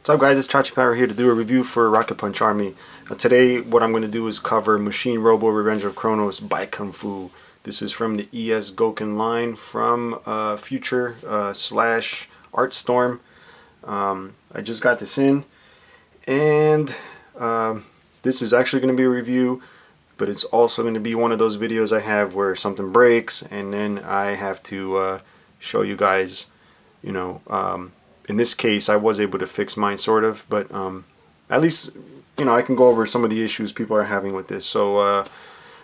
What's up guys, it's Chachi Power here to do a review for Rocket Punch Army. Today what I'm going to do is cover Machine Robo Revenge of Cronos BAIKANFU. This is from the ES Gokin line from Future slash Artstorm. I just got this in, and this is actually going to be a review, but it's also going to be one of those videos I have where something breaks and then I have to show you guys, you know, in this case I was able to fix mine sort of, but at least, you know, I can go over some of the issues people are having with this, so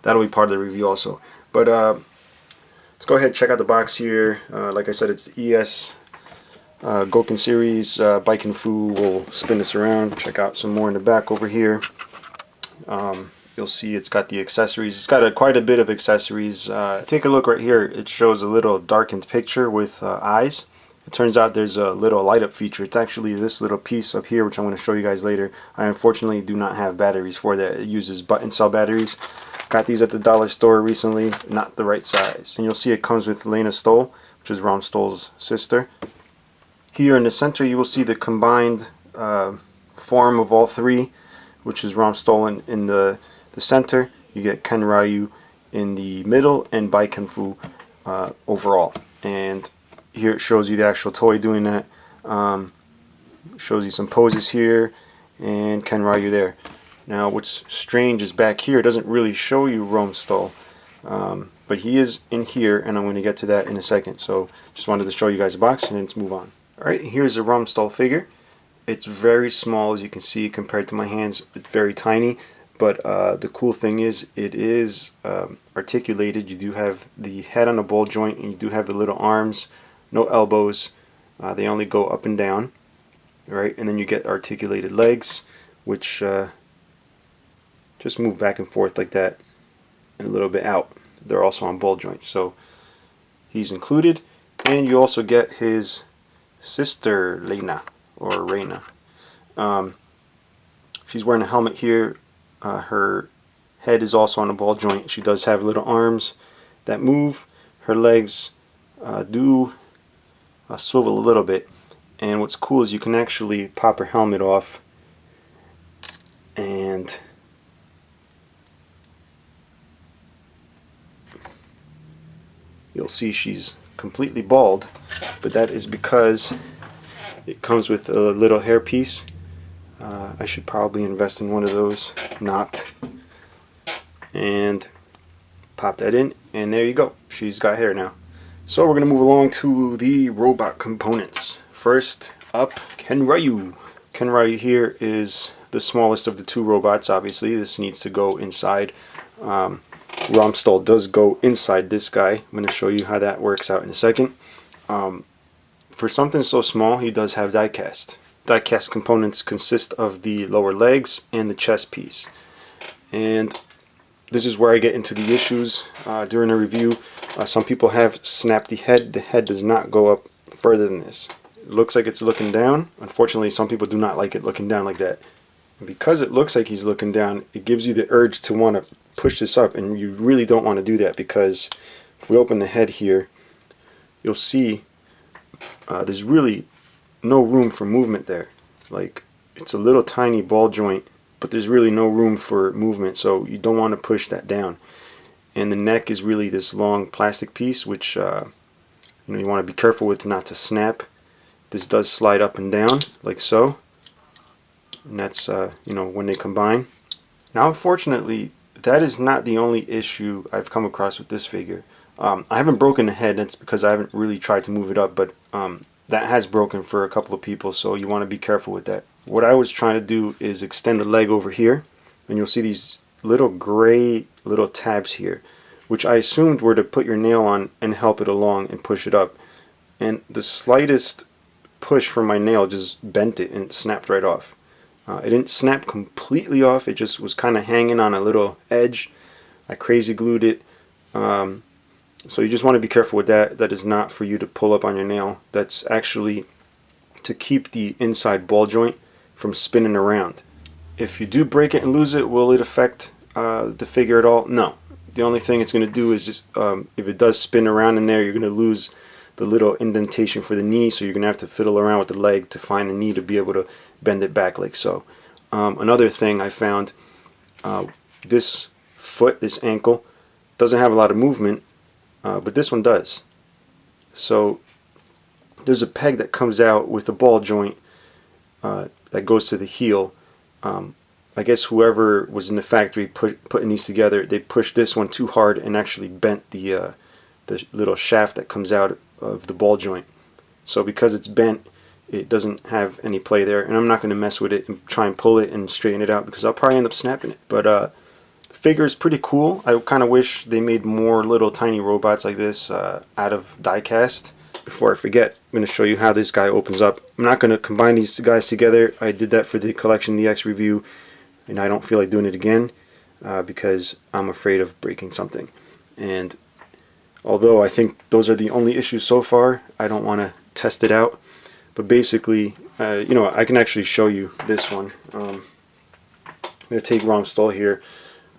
that'll be part of the review also. But let's go ahead and check out the box here. Like I said, it's the ES Gokin series. Baikenfu will spin this around. Check out some more in the back over here. You'll see it's got the accessories. It's got quite a bit of accessories. Take a look right here. It shows a little darkened picture with eyes. It turns out there's a little light up feature. It's actually this little piece up here, which I'm going to show you guys later. I unfortunately do not have batteries for that. It uses button cell batteries. Got these at the dollar store recently, not the right size. And you'll see it comes with Lena Stoll, which is Rom Stoll's sister. Here in the center you will see the combined form of all three, which is Rom Stoll in the center. You get Kenryu in the middle and Baikenfu overall. And here it shows you the actual toy doing that. Shows you some poses here and Kenryu there. Now what's strange is back here it doesn't really show you Rom Stoll, but he is in here, and I'm going to get to that in a second. So just wanted to show you guys the box and then let's move on. Alright, here's a Rom Stoll figure. It's very small, as you can see, compared to my hands. It's very tiny, but the cool thing is it is articulated. You do have the head on a ball joint, and you do have the little arms. No elbows, they only go up and down, right? And then you get articulated legs, which just move back and forth like that, and a little bit out. They're also on ball joints, so he's included. And you also get his sister Lena, or Reina. She's wearing a helmet here. Her head is also on a ball joint. She does have little arms that move. Her legs do swivel a little bit, and what's cool is you can actually pop her helmet off, and you'll see she's completely bald, but that is because it comes with a little hair piece. I should probably invest in one of those. Not. And pop that in, and there you go. She's got hair now. So we're going to move along to the robot components. First up, Kenryu. Kenryu here is the smallest of the two robots, obviously. This needs to go inside. Rom Stoll does go inside this guy. I'm going to show you how that works out in a second. For something so small, he does have die-cast. Die-cast components consist of the lower legs and the chest piece. And this is where I get into the issues during a review. Some people have snapped the head. The head does not go up further than this. It looks like it's looking down. Unfortunately, some people do not like it looking down like that. And because it looks like he's looking down, it gives you the urge to want to push this up, and you really don't want to do that, because if we open the head here, you'll see there's really no room for movement there. Like, it's a little tiny ball joint, but there's really no room for movement, so you don't want to push that down. And the neck is really this long plastic piece, which you know, you want to be careful with not to snap. This does slide up and down like so, and that's you know, when they combine. Now unfortunately, that is not the only issue I've come across with this figure. I haven't broken the head. That's because I haven't really tried to move it up, but that has broken for a couple of people, so you want to be careful with that. What I was trying to do is extend the leg over here, and you'll see these little gray little tabs here, which I assumed were to put your nail on and help it along and push it up. And the slightest push from my nail just bent it and snapped right off. It didn't snap completely off, it just was kind of hanging on a little edge. I crazy glued it. So you just want to be careful with that. That is not for you to pull up on your nail. That's actually to keep the inside ball joint from spinning around. If you do break it and lose it, will it affect the figure at all? No. The only thing it's going to do is just, if it does spin around in there, you're going to lose the little indentation for the knee, so you're gonna have to fiddle around with the leg to find the knee to be able to bend it back like so. Another thing I found, this foot, this ankle, doesn't have a lot of movement, but this one does. So there's a peg that comes out with a ball joint that goes to the heel. I guess whoever was in the factory putting these together, they pushed this one too hard and actually bent the little shaft that comes out of the ball joint. So because it's bent, it doesn't have any play there, and I'm not going to mess with it and try and pull it and straighten it out because I'll probably end up snapping it. But the figure is pretty cool. I kind of wish they made more little tiny robots like this out of die cast. Before I forget, I'm going to show you how this guy opens up. I'm not going to combine these guys together. I did that for the Collection DX review, and I don't feel like doing it again because I'm afraid of breaking something. And although I think those are the only issues so far, I don't want to test it out. But basically, you know, I can actually show you this one. I'm going to take Romstall here.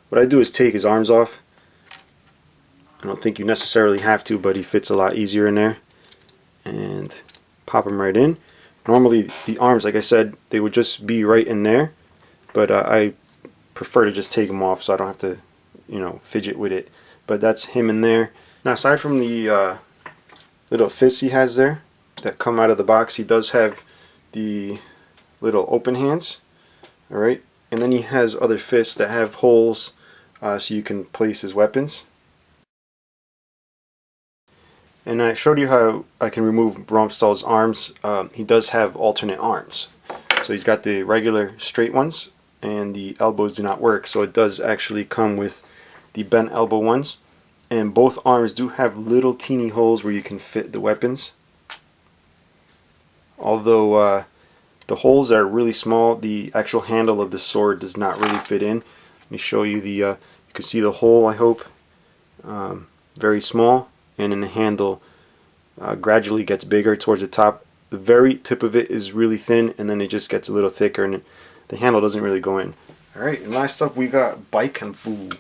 What I do is take his arms off. I don't think you necessarily have to, but he fits a lot easier in there. And pop him right in. Normally the arms, like I said, they would just be right in there, but I prefer to just take them off so I don't have to, you know, fidget with it. But that's him in there. Now, aside from the little fists he has there that come out of the box, he does have the little open hands. Alright, and then he has other fists that have holes so you can place his weapons. And I showed you how I can remove Romstall's arms. He does have alternate arms. So he's got the regular straight ones, and the elbows do not work. So it does actually come with the bent elbow ones. And both arms do have little teeny holes where you can fit the weapons. Although the holes are really small, the actual handle of the sword does not really fit in. Let me show you the, you can see the hole, I hope. Very small. And then the handle gradually gets bigger towards the top. The very tip of it is really thin, and then it just gets a little thicker, and the handle doesn't really go in. Alright, and last up we got Baikenfu.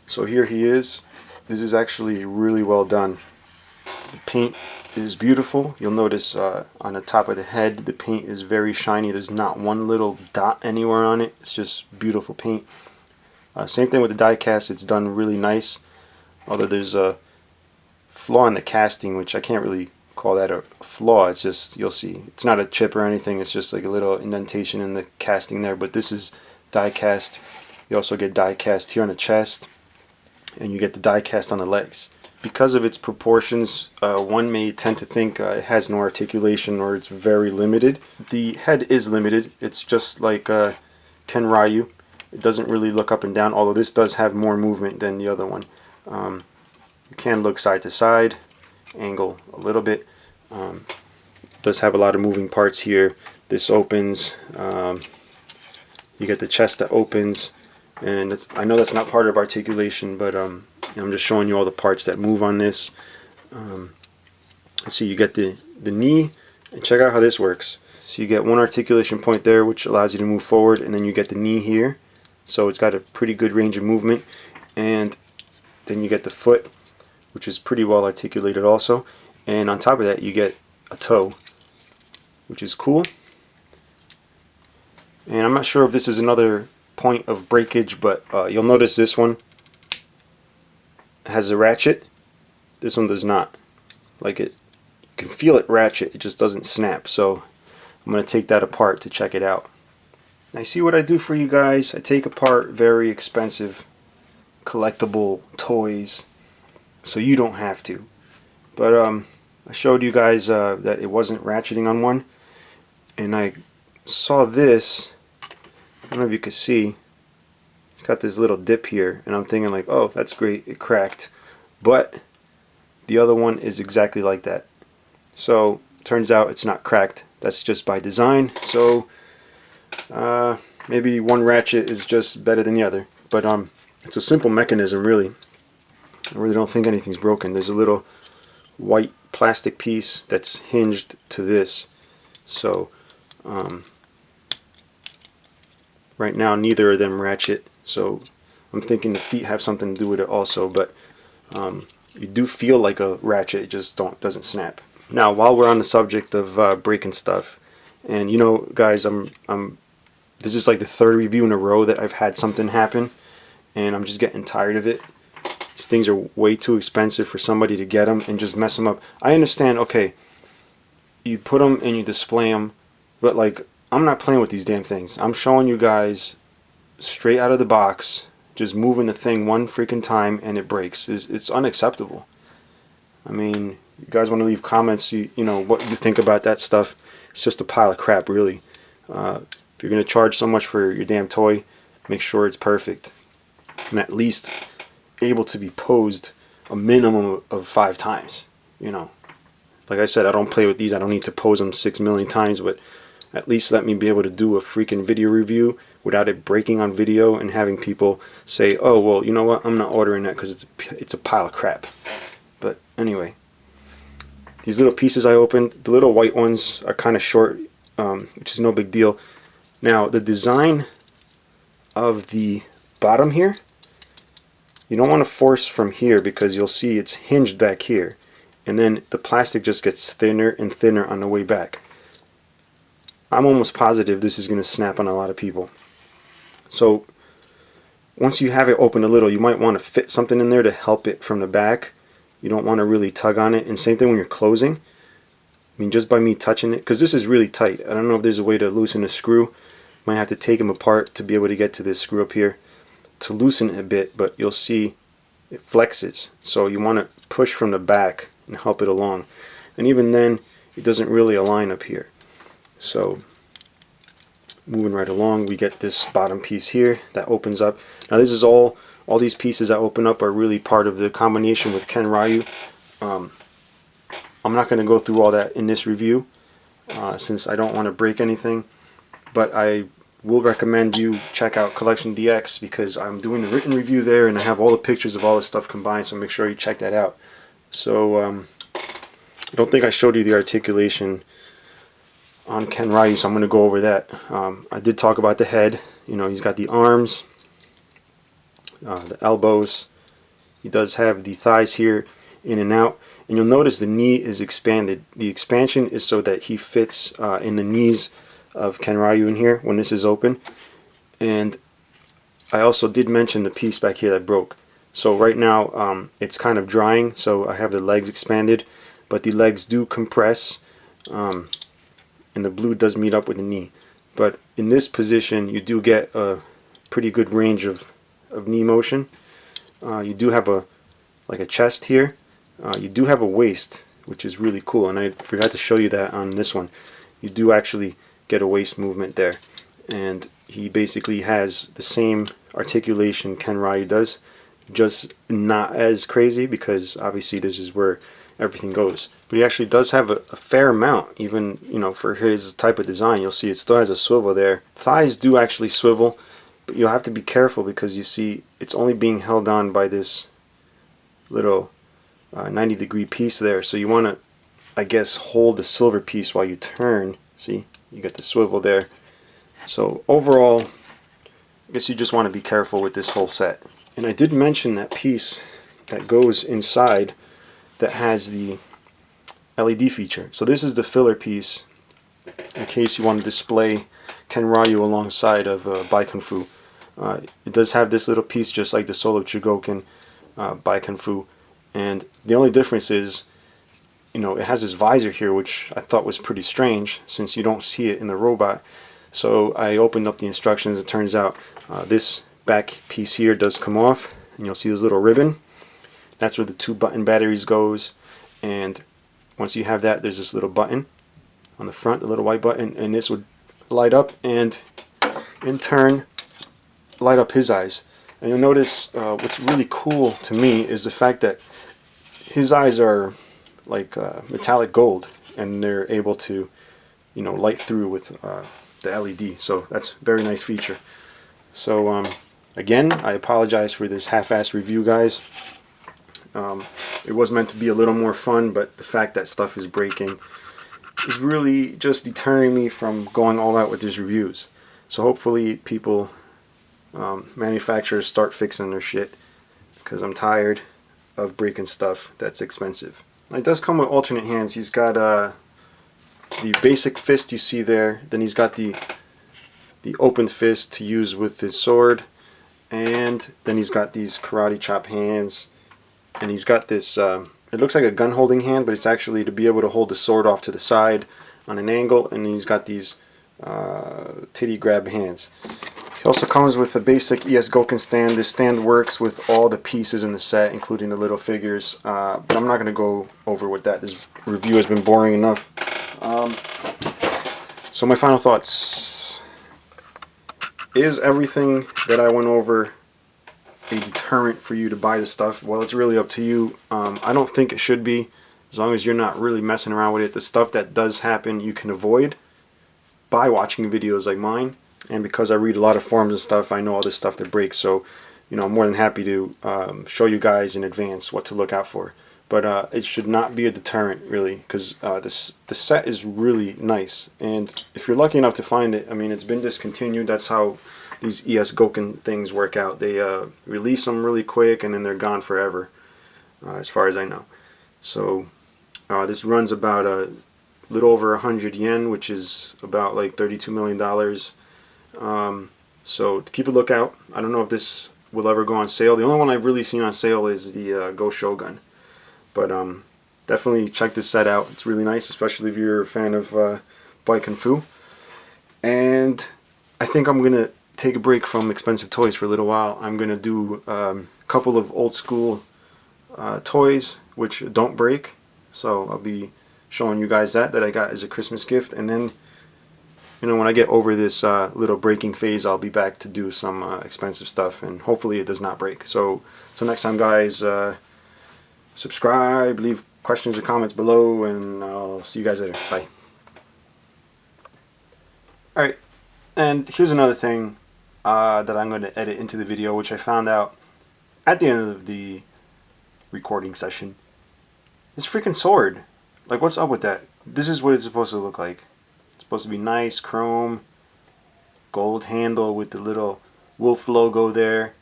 So here he is. This is actually really well done. The paint is beautiful. You'll notice on the top of the head, the paint is very shiny. There's not one little dot anywhere on it. It's just beautiful paint. Same thing with the die cast. It's done really nice. Although there's a flaw in the casting, which I can't really call that a flaw. It's just, you'll see, it's not a chip or anything. It's just like a little indentation in the casting there. But this is die cast. You also get die cast here on the chest, and you get the die cast on the legs. Because of its proportions, one may tend to think it has no articulation or it's very limited. The head is limited. It's just like Kenryu. It doesn't really look up and down, although this does have more movement than the other one. You can look side to side, angle a little bit. It does have a lot of moving parts here. This opens. You get the chest that opens, and I know that's not part of articulation, but I'm just showing you all the parts that move on this. So you get the knee, and check out how this works. So you get one articulation point there, which allows you to move forward, and then you get the knee here. So it's got a pretty good range of movement, and then you get the foot, which is pretty well articulated also, and on top of that you get a toe, which is cool. And I'm not sure if this is another point of breakage, but you'll notice this one has a ratchet. This one does not. Like, it, you can feel it ratchet, it just doesn't snap. So I'm going to take that apart to check it out. Now, see what I do for you guys? I take apart very expensive collectible toys so you don't have to. But I showed you guys that it wasn't ratcheting on one, and I saw this. I don't know if you can see, it's got this little dip here, and I'm thinking like, oh, that's great, it cracked. But the other one is exactly like that. So turns out it's not cracked. That's just by design. So maybe one ratchet is just better than the other. But it's a simple mechanism, really. I really don't think anything's broken. There's a little white plastic piece that's hinged to this. So right now neither of them ratchet. So I'm thinking the feet have something to do with it also. But you do feel like a ratchet, it just doesn't snap. Now, while we're on the subject of breaking stuff, and you know, guys, this is like the third review in a row that I've had something happen, and I'm just getting tired of it. These things are way too expensive for somebody to get them and just mess them up. I understand, okay, you put them and you display them, but like, I'm not playing with these damn things. I'm showing you guys straight out of the box, just moving the thing one freaking time and it breaks. It's unacceptable. I mean, you guys want to leave comments, you know, what you think about that stuff. It's just a pile of crap, really. If you're going to charge so much for your damn toy, make sure it's perfect. And at least able to be posed a minimum of 5 times. You know, like I said, I don't play with these. I don't need to pose them 6 million times, but at least let me be able to do a freaking video review without it breaking on video and having people say, oh, well, you know what, I'm not ordering that because it's a pile of crap. But anyway, these little pieces I opened, the little white ones are kind of short, which is no big deal. Now, the design of the bottom here, you don't want to force from here because you'll see it's hinged back here. And then the plastic just gets thinner and thinner on the way back. I'm almost positive this is going to snap on a lot of people. So once you have it open a little, you might want to fit something in there to help it from the back. You don't want to really tug on it. And same thing when you're closing. I mean, just by me touching it, because this is really tight. I don't know if there's a way to loosen the screw. Might have to take them apart to be able to get to this screw up here to loosen it a bit, but you'll see it flexes. So you want to push from the back and help it along. And even then, it doesn't really align up here. So moving right along, we get this bottom piece here that opens up. Now this is all these pieces that open up are really part of the combination with Kenryu. I'm not going to go through all that in this review since I don't want to break anything, but I will recommend you check out Collection DX because I'm doing the written review there and I have all the pictures of all this stuff combined, so make sure you check that out. So I don't think I showed you the articulation on Kenryu, so I'm going to go over that. I did talk about the head. You know, he's got the arms, the elbows. He does have the thighs here in and out, and you'll notice the knee is expanded. The expansion is so that he fits in the knees of Kenryu in here when this is open. And I also did mention the piece back here that broke. So right now it's kind of drying, so I have the legs expanded, but the legs do compress, and the blue does meet up with the knee. But in this position you do get a pretty good range of knee motion. You do have like a chest here. You do have a waist, which is really cool, and I forgot to show you that on this one. You do actually get a waist movement there, and he basically has the same articulation Kenryu does, just not as crazy because obviously this is where everything goes. But he actually does have a fair amount, even, you know, for his type of design. You'll see it still has a swivel there. Thighs do actually swivel, but you'll have to be careful because you see it's only being held on by this little 90-degree piece there. So you want to, I guess, hold the silver piece while you turn. See, you got the swivel there. So overall, I guess you just want to be careful with this whole set. And I did mention that piece that goes inside that has the LED feature. So this is the filler piece in case you want to display Kenryu alongside of Baikenfu. It does have this little piece just like the Solo Gokin Baikenfu, and the only difference is, you know, it has this visor here, which I thought was pretty strange since you don't see it in the robot. So I opened up the instructions. It turns out this back piece here does come off, and you'll see this little ribbon. That's where the 2-button batteries goes, and once you have that, there's this little button on the front, the little white button, and this would light up and in turn light up his eyes. And you'll notice what's really cool to me is the fact that his eyes are like metallic gold, and they're able to, you know, light through with the LED. So that's a very nice feature. So again, I apologize for this half-assed review, guys. It was meant to be a little more fun, but the fact that stuff is breaking is really just deterring me from going all out with these reviews. So hopefully people, manufacturers, start fixing their shit, because I'm tired of breaking stuff that's expensive. It does come with alternate hands. He's got the basic fist you see there. Then he's got the open fist to use with his sword. And then he's got these karate chop hands. And he's got this, it looks like a gun holding hand, but it's actually to be able to hold the sword off to the side on an angle. And then he's got these titty grab hands. He also comes with a basic ES Gokin stand. This stand works with all the pieces in the set, including the little figures. But I'm not going to go over with that. This review has been boring enough. So my final thoughts. Is everything that I went over a deterrent for you to buy the stuff? Well, it's really up to you. I don't think it should be, as long as you're not really messing around with it. The stuff that does happen you can avoid by watching videos like mine. And because I read a lot of forums and stuff, I know all this stuff that breaks. So, you know, I'm more than happy to show you guys in advance what to look out for. But it should not be a deterrent, really, because the set is really nice. And if you're lucky enough to find it, I mean, it's been discontinued. That's how these ES Gokin things work out. They release them really quick, and then they're gone forever, as far as I know. So this runs about a little over 100 yen, which is about like $32 million. So keep a lookout. I don't know if this will ever go on sale. The only one I've really seen on sale is the Go Shogun. But definitely check this set out. It's really nice, especially if you're a fan of Baikenfu. And I think I'm going to take a break from expensive toys for a little while. I'm going to do a couple of old school toys which don't break. So I'll be showing you guys that I got as a Christmas gift. And then, you know, when I get over this little breaking phase, I'll be back to do some expensive stuff, and hopefully it does not break. So next time, guys, subscribe, leave questions or comments below, and I'll see you guys later. Bye. Alright, and here's another thing that I'm going to edit into the video, which I found out at the end of the recording session. This freaking sword. Like, what's up with that? This is what it's supposed to look like. Supposed to be nice, chrome, gold handle with the little wolf logo there.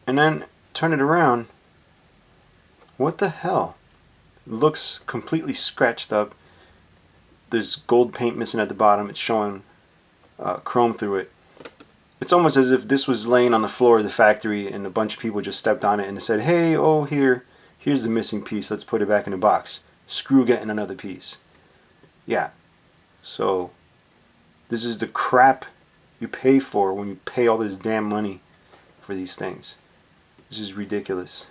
And then turn it around. What the hell? It looks completely scratched up. There's gold paint missing at the bottom. It's showing chrome through it. It's almost as if this was laying on the floor of the factory and a bunch of people just stepped on it and said, hey, oh, here's the missing piece. Let's put it back in the box. Screw getting another piece. Yeah. So, this is the crap you pay for when you pay all this damn money for these things. This is ridiculous.